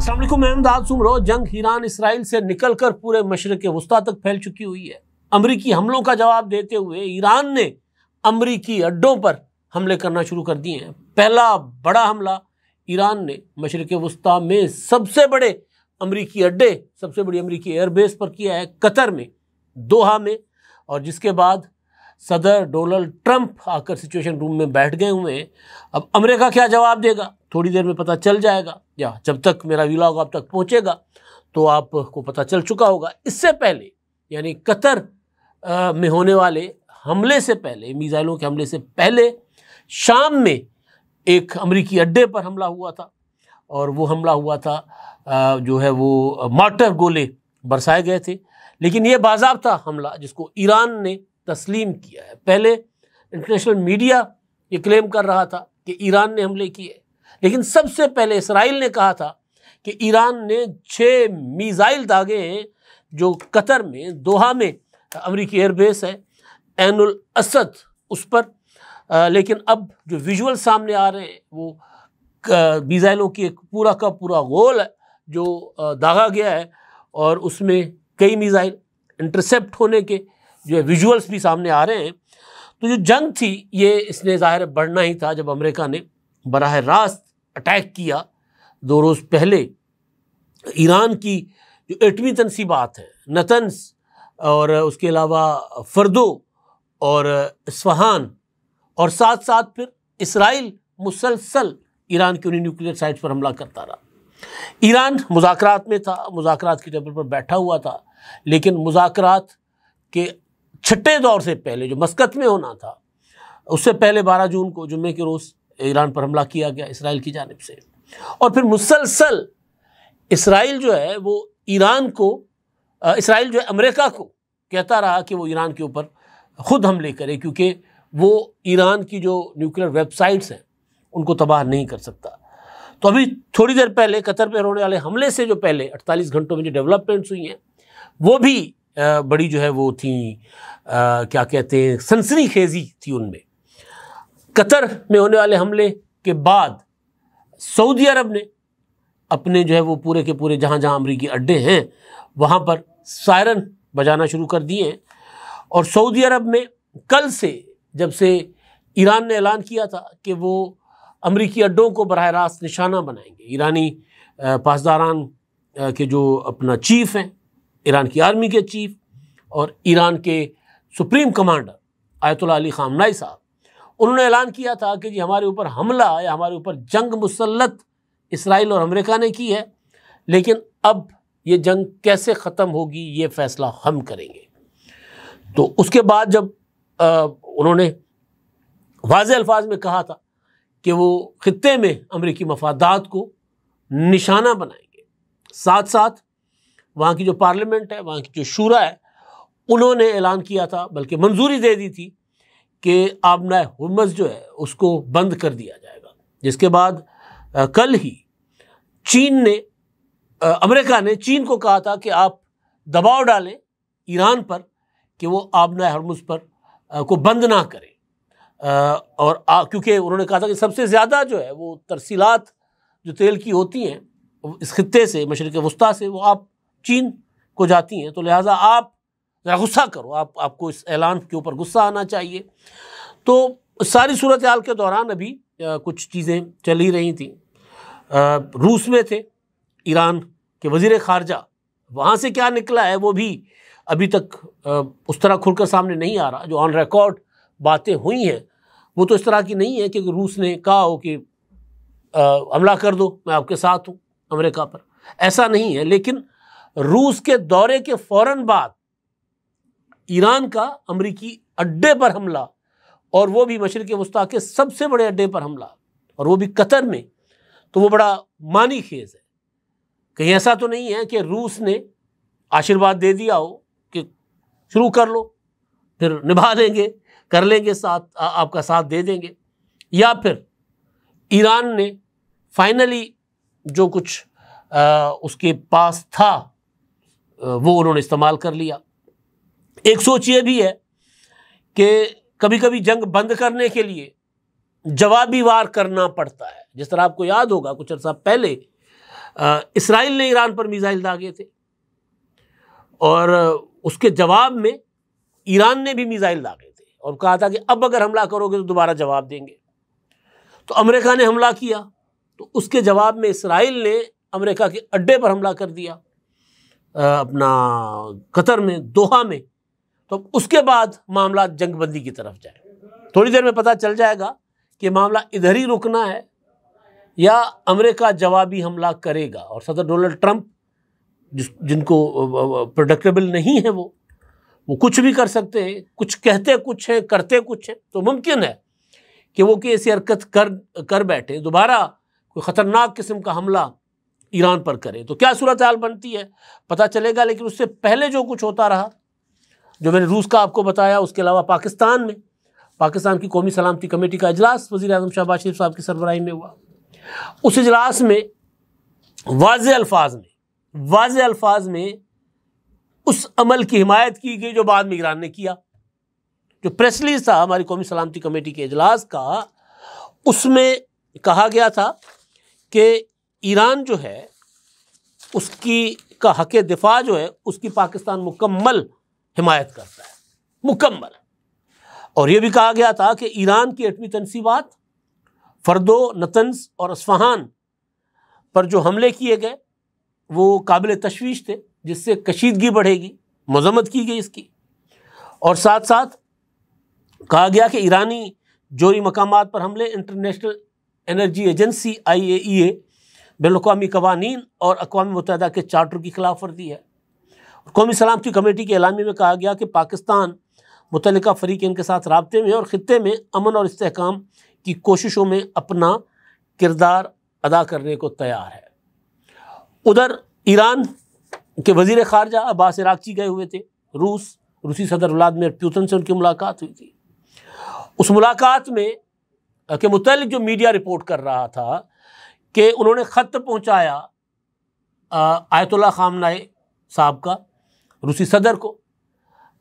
अस्सलाम वालेकुम, मैं इमदाद सुमरो। जंग ईरान इसराइल से निकलकर पूरे मशरिक़ वस्ता तक फैल चुकी हुई है। अमरीकी हमलों का जवाब देते हुए ईरान ने अमरीकी अड्डों पर हमले करना शुरू कर दिए हैं। पहला बड़ा हमला ईरान ने मशरिक़ वस्ता में सबसे बड़े अमरीकी अड्डे, सबसे बड़ी अमरीकी एयरबेस पर किया है, कतर में, दोहा में। और जिसके बाद सदर डोनाल्ड ट्रंप आकर सिचुएशन रूम में बैठ गए हुए हैं। अब अमेरिका क्या जवाब देगा थोड़ी देर में पता चल जाएगा, या जब तक मेरा व्लॉग आप तक पहुंचेगा तो आपको पता चल चुका होगा। इससे पहले यानी कतर में होने वाले हमले से पहले, मिसाइलों के हमले से पहले, शाम में एक अमरीकी अड्डे पर हमला हुआ था। और वो हमला हुआ था जो है वो मार्टर गोले बरसाए गए थे। लेकिन ये बाज़ाब्ता हमला जिसको ईरान ने तस्लीम किया है। पहले इंटरनेशनल मीडिया ये क्लेम कर रहा था कि ईरान ने हमले किए, लेकिन सबसे पहले इसराइल ने कहा था कि ईरान ने 6 मिसाइल दागे हैं जो कतर में, दोहा में अमरीकी एयरबेस है ऐनुल असद, उस पर। लेकिन अब जो विजुअल सामने आ रहे हैं वो मिसाइलों की एक पूरा का पूरा गोल है जो दागा गया है, और उसमें कई मिसाइल इंटरसेप्ट होने के जो है विजुअल्स भी सामने आ रहे हैं। तो जो जंग थी ये इसने ज़ाहिर बढ़ना ही था जब अमेरिका ने बराह रास्त अटैक किया 2 रोज़ पहले। ईरान की जो एटमी तनसीबात हैं, नतन्स और उसके अलावा फर्दो और इस्फहान, और साथ साथ फिर इसराइल मुसलसल ईरान की उन्हीं न्यूक्लियर साइट्स पर हमला करता रहा। ईरान मुज़ाकरात में था, मुज़ाकरात की टेबल पर बैठा हुआ था, लेकिन मुज़ाकरात के छठे दौर से पहले जो मस्कत में होना था, उससे पहले 12 जून को जुम्मे के रोज़ ईरान पर हमला किया गया इसराइल की जानिब से। और फिर मुसलसल इसराइल जो है वो ईरान को, इसराइल जो है अमेरिका को कहता रहा कि वो ईरान के ऊपर ख़ुद हमले करे, क्योंकि वो ईरान की जो न्यूक्लियर वेबसाइट्स हैं उनको तबाह नहीं कर सकता। तो अभी थोड़ी देर पहले कतर पर होने वाले हमले से जो पहले 48 घंटों में जो डेवलपमेंट्स हुई हैं वो भी बड़ी जो है वो थी, क्या कहते हैं, सनसनीखेज़ी थी उनमें। कतर में होने वाले हमले के बाद सऊदी अरब ने अपने जो है वो पूरे के पूरे जहाँ जहाँ अमरीकी अड्डे हैं वहाँ पर सायरन बजाना शुरू कर दिए हैं। और सऊदी अरब में कल से, जब से ईरान ने ऐलान किया था कि वो अमरीकी अड्डों को बराह रास्त निशाना बनाएंगे, ईरानी पासदारान के जो अपना चीफ़ हैं, ईरान की आर्मी के चीफ और ईरान के सुप्रीम कमांडर आयतुल्लाह अली ख़ामनेई साहब, उन्होंने ऐलान किया था कि जी हमारे ऊपर हमला या हमारे ऊपर जंग मुसल्लत इसराइल और अमेरिका ने की है, लेकिन अब ये जंग कैसे ख़त्म होगी ये फ़ैसला हम करेंगे। तो उसके बाद जब उन्होंने वाज़ेह अल्फाज में कहा था कि वो ख़ित्ते में अमरीकी मफादात को निशाना बनाएंगे, साथ साथ वहाँ की जो पार्लियामेंट है, वहाँ की जो शूरा है, उन्होंने ऐलान किया था, बल्कि मंजूरी दे दी थी कि आबनाए हुर्मुज़ जो है उसको बंद कर दिया जाएगा। जिसके बाद कल ही चीन ने, अमेरिका ने चीन को कहा था कि आप दबाव डालें ईरान पर कि वो आबनाए हुर्मुज़ पर को बंद ना करें। और क्योंकि उन्होंने कहा था कि सबसे ज़्यादा जो है वो तरसीलात जो तेल की होती हैं इस खित्ते से, मशरिक़ वस्ता से, वो आप चीन को जाती हैं, तो लिहाजा आप ज़रा गुस्सा करो, आपको इस ऐलान के ऊपर गुस्सा आना चाहिए। तो सारी सूरत हाल के दौरान अभी कुछ चीज़ें चल ही रही थी। रूस में थे ईरान के वज़ीर ख़ारजा, वहाँ से क्या निकला है वो भी अभी तक उस तरह खुलकर सामने नहीं आ रहा। जो ऑन रिकॉर्ड बातें हुई हैं वो तो इस तरह की नहीं है कि रूस ने कहा हो कि हमला कर दो, मैं आपके साथ हूँ अमेरिका पर, ऐसा नहीं है। लेकिन रूस के दौरे के फ़ौरन बाद ईरान का अमरीकी अड्डे पर हमला, और वो भी मशरिक़ वस्ता के सबसे बड़े अड्डे पर हमला, और वो भी कतर में, तो वो बड़ा मानी खेज़ है। कहीं ऐसा तो नहीं है कि रूस ने आशीर्वाद दे दिया हो कि शुरू कर लो, फिर निभा देंगे, कर लेंगे, साथ आपका साथ दे देंगे, या फिर ईरान ने फाइनली जो कुछ उसके पास था वो उन्होंने इस्तेमाल कर लिया। एक सोच ये भी है कि कभी कभी जंग बंद करने के लिए जवाबी वार करना पड़ता है। जिस तरह आपको याद होगा कुछ अर्सा पहले इसराइल ने ईरान पर मिसाइल दागे थे और उसके जवाब में ईरान ने भी मिसाइल दागे थे और कहा था कि अब अगर हमला करोगे तो दोबारा जवाब देंगे। तो अमेरिका ने हमला किया, तो उसके जवाब में इसराइल ने अमेरिका के अड्डे पर हमला कर दिया, अपना कतर में, दोहा में। तो उसके बाद मामला जंगबंदी की तरफ जाए। थोड़ी देर में पता चल जाएगा कि मामला इधर ही रुकना है या अमेरिका जवाबी हमला करेगा। और सदर डोनाल्ड ट्रंप जिनको प्रेडिक्टेबल नहीं है, वो कुछ भी कर सकते हैं, कुछ कहते कुछ हैं, करते कुछ हैं। तो मुमकिन है कि वो कि ऐसी हरकत कर बैठे, दोबारा कोई ख़तरनाक किस्म का हमला ईरान पर करे। तो क्या सूरत हाल बनती है पता चलेगा। लेकिन उससे पहले जो कुछ होता रहा, जो मैंने रूस का आपको बताया, उसके अलावा पाकिस्तान में पाकिस्तान की कौमी सलामती कमेटी का इजलास वज़ीर आज़म शहबाज शरीफ साहब की सरबराही में हुआ। उस इजलास में वाज़े अल्फाज में उस अमल की हिमायत की गई जो बाद में ईरान ने किया। जो प्रेस रिलीज था हमारी कौमी सलामती कमेटी के इजलास का, उसमें कहा गया था कि ईरान जो है उसकी का हक़ दिफा जो है उसकी पाकिस्तान मुकम्मल हिमायत करता है, मुकम्मल। और ये भी कहा गया था कि ईरान की एटमी तनसीबात फर्दो, नतंज और अस्फहान पर जो हमले किए गए वो काबिल तशवीश थे, जिससे कशीदगी बढ़ेगी, मज़म्मत की गई इसकी। और साथ साथ कहा गया कि ईरानी जोरी मकामात पर हमले इंटरनेशनल एनर्जी एजेंसी IAEA, बैनुल-अक़वामी कवानीन और अक़वाम मुत्तहिदा के चार्टर की खिलाफ वर्जी है। कौमी सलामती कमेटी के एलामी में कहा गया कि पाकिस्तान मुतल्लिका फ़रीक़ैन के साथ राब्ते में और ख़ित्ते में अमन और इस्तेहकाम की कोशिशों में अपना किरदार अदा करने को तैयार है। उधर ईरान के वज़ीर ख़ारजा अब्बास इराक़ची गए हुए थे रूसी सदर व्लादिमीर पुतिन से उनकी मुलाकात हुई थी। उस मुलाकात में के मुतालिक जो मीडिया रिपोर्ट कर रहा था कि उन्होंने ख़त पहुँचाया आयतुल्लाह ख़ामनेई साहब का, रूसी सदर को,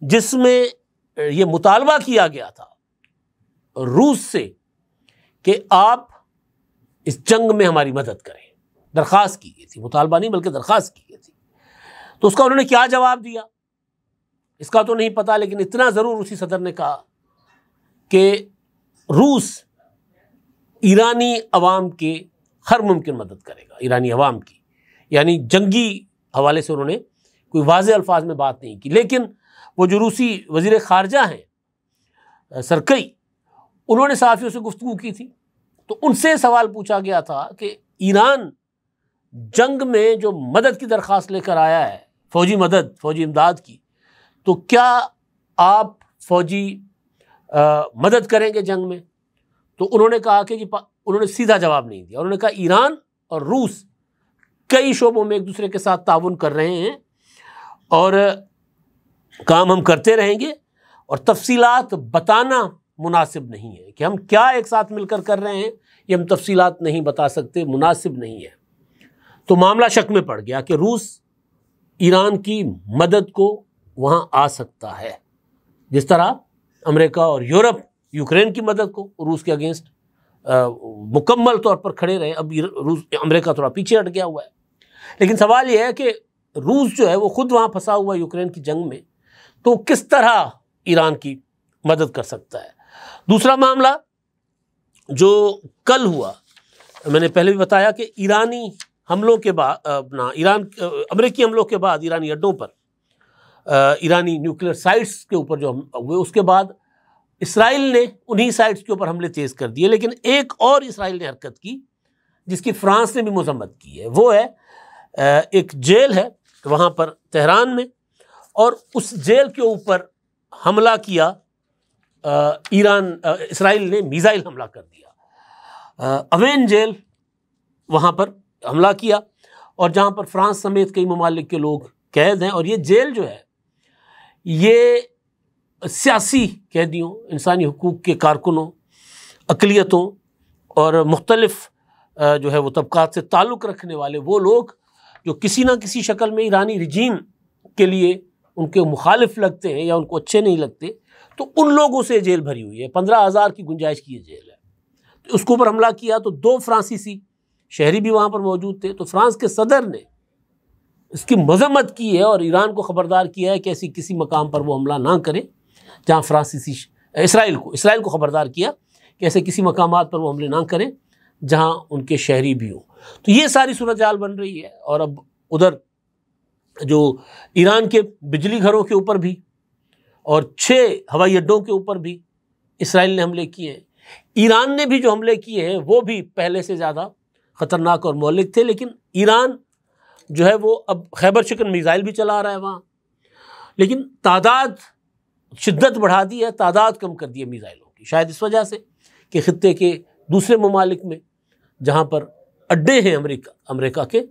जिसमें ये मुतालबा किया गया था रूस से कि आप इस जंग में हमारी मदद करें। दरख्वास्त की गई थी, मुतालबा नहीं बल्कि दरख्वास्त की गई थी। तो उसका उन्होंने क्या जवाब दिया इसका तो नहीं पता, लेकिन इतना ज़रूर रूसी सदर ने कहा कि रूस ईरानी अवाम के हर मुमकिन मदद करेगा, ईरानी अवाम की। यानी जंगी हवाले से उन्होंने कोई वाज़े अल्फाज में बात नहीं की। लेकिन वो जो रूसी वज़ीर ख़ारजा हैं सरकई, उन्होंने सहाफ़ियों से गुफ्तगू की थी। तो उनसे सवाल पूछा गया था कि ईरान जंग में जो मदद की दरख्वास्त लेकर आया है, फ़ौजी मदद, फ़ौजी इमदाद की, तो क्या आप फ़ौजी मदद करेंगे जंग में? तो उन्होंने कहा कि उन्होंने सीधा जवाब नहीं दिया। उन्होंने कहा ईरान और रूस कई शोबों में एक दूसरे के साथ ताउन कर रहे हैं और काम हम करते रहेंगे, और तफसीलात बताना मुनासिब नहीं है कि हम क्या एक साथ मिलकर कर रहे हैं, ये हम तफसीलात नहीं बता सकते, मुनासिब नहीं है। तो मामला शक में पड़ गया कि रूस ईरान की मदद को वहाँ आ सकता है, जिस तरह अमेरिका और यूरोप यूक्रेन की मदद को रूस के अगेंस्ट मुकम्मल तौर पर खड़े रहे। अब अमेरिका थोड़ा पीछे हट गया हुआ है। लेकिन सवाल यह है कि रूस जो है वो खुद वहाँ फंसा हुआ यूक्रेन की जंग में, तो किस तरह ईरान की मदद कर सकता है। दूसरा मामला जो कल हुआ, मैंने पहले भी बताया कि ईरानी हमलों के बाद अमेरिकी हमलों के बाद ईरानी अड्डों पर, ईरानी न्यूक्लियर साइट्स के ऊपर जो हुए, उसके बाद इसराइल ने उन्हीं साइट्स के ऊपर हमले तेज़ कर दिए। लेकिन एक और इसराइल ने हरकत की जिसकी फ्रांस ने भी मजम्मत की है, वो है एक जेल है वहाँ पर तेहरान में, और उस जेल के ऊपर हमला किया इसराइल ने, मिसाइल हमला कर दिया। अवेन जेल वहाँ पर हमला किया, और जहाँ पर फ्रांस समेत कई ममालिक के लोग कैद हैं। और ये जेल जो है ये सियासी कैदियों, इंसानी हुकूक के कारकुनों, अक़लियतों और मुख्तलिफ जो है वो तबक़ात से ताल्लुक़ रखने वाले वो लोग जो किसी ना किसी शक्ल में ईरानी रिजीम के लिए उनके मुखालिफ लगते हैं या उनको अच्छे नहीं लगते, तो उन लोगों से जेल भरी हुई है। 15,000 की गुंजाइश की ये जेल है। तो उसके ऊपर हमला किया तो 2 फ्रांसीसी शहरी भी वहाँ पर मौजूद थे। तो फ्रांस के सदर ने इसकी मजम्मत की है और ईरान को ख़बरदार किया है कि ऐसी किसी मकाम पर वो हमला ना करे जहाँ फ्रांसीसी, इसराइल को ख़बरदार किया कि ऐसे किसी मकामात पर वो हमले ना करें जहाँ उनके शहरी भी हों। तो ये सारी सूरत हाल बन रही है। और अब उधर जो ईरान के बिजली घरों के ऊपर भी और 6 हवाई अड्डों के ऊपर भी इसराइल ने हमले किए हैं। ईरान ने भी जो हमले किए हैं वो भी पहले से ज़्यादा ख़तरनाक और मौलिक थे, लेकिन ईरान जो है वो अब खैबर शिकन मिसाइल भी चला रहा है वहाँ, लेकिन तादाद शिद्दत बढ़ा दी है, तादाद कम कर दी है मिसाइलों की, शायद इस वजह से कि खित्ते के दूसरे ममालिक में जहाँ पर अड्डे हैं अमेरिका के,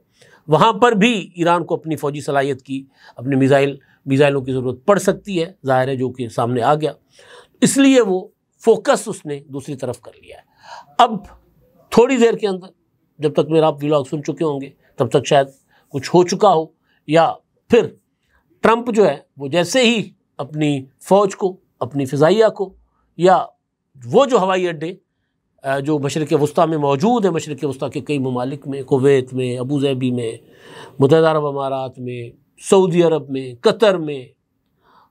वहाँ पर भी ईरान को अपनी फ़ौजी सलाहियत की, अपने मिसाइलों की ज़रूरत पड़ सकती है, ज़ाहिर है, जो कि सामने आ गया। इसलिए वो फोकस उसने दूसरी तरफ कर लिया है। अब थोड़ी देर के अंदर, जब तक मेरा आप व्लॉग सुन चुके होंगे तब तक शायद कुछ हो चुका हो, या फिर ट्रंप जो है वो जैसे ही अपनी फ़ौज को, अपनी फ़िज़ाइया को, या वो जो हवाई अड्डे जो मशरिक़ वस्ता में मौजूद है, मशरिक़ वस्ता के कई ममालिक में, कुवैत में, अबू ज़ैबी में, मुत्तहिदा अरब अमारात में, सऊदी अरब में, कतर में,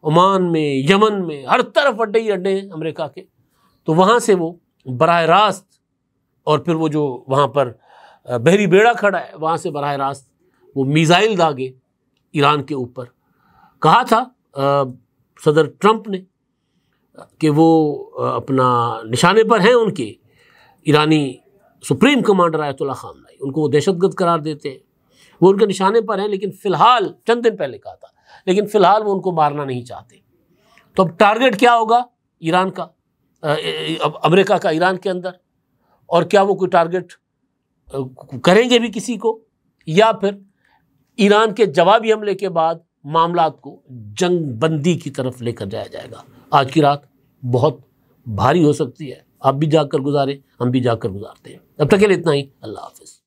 ओमान में, यमन में, हर तरफ अड्डे ही अड्डे हैं अमेरिका के। तो वहाँ से वो बराह रास्त, और फिर वो जो वहाँ पर बहरी बेड़ा खड़ा है वहाँ से बराह रास्त वो मिसाइल दागे ईरान के ऊपर। कहा था सदर ट्रंप ने कि वो अपना निशाने पर हैं उनके ईरानी सुप्रीम कमांडर आयतुल्लाह ख़ामनेई, उनको वो दहशतगर्द करार देते हैं, वो उनके निशाने पर हैं, लेकिन फ़िलहाल चंद दिन पहले कहा था, लेकिन फ़िलहाल वो उनको मारना नहीं चाहते। तो अब टारगेट क्या होगा ईरान का, अमेरिका का ईरान के अंदर, और क्या वो कोई टारगेट करेंगे भी किसी को, या फिर ईरान के जवाबी हमले के बाद मामलात को जंग बंदी की तरफ लेकर जाया जाएगा। आज की रात बहुत भारी हो सकती है। आप भी जाग कर गुजारें, हम भी जाग कर गुजारते हैं। अब तक के लिए इतना ही। अल्लाह हाफ़िज़।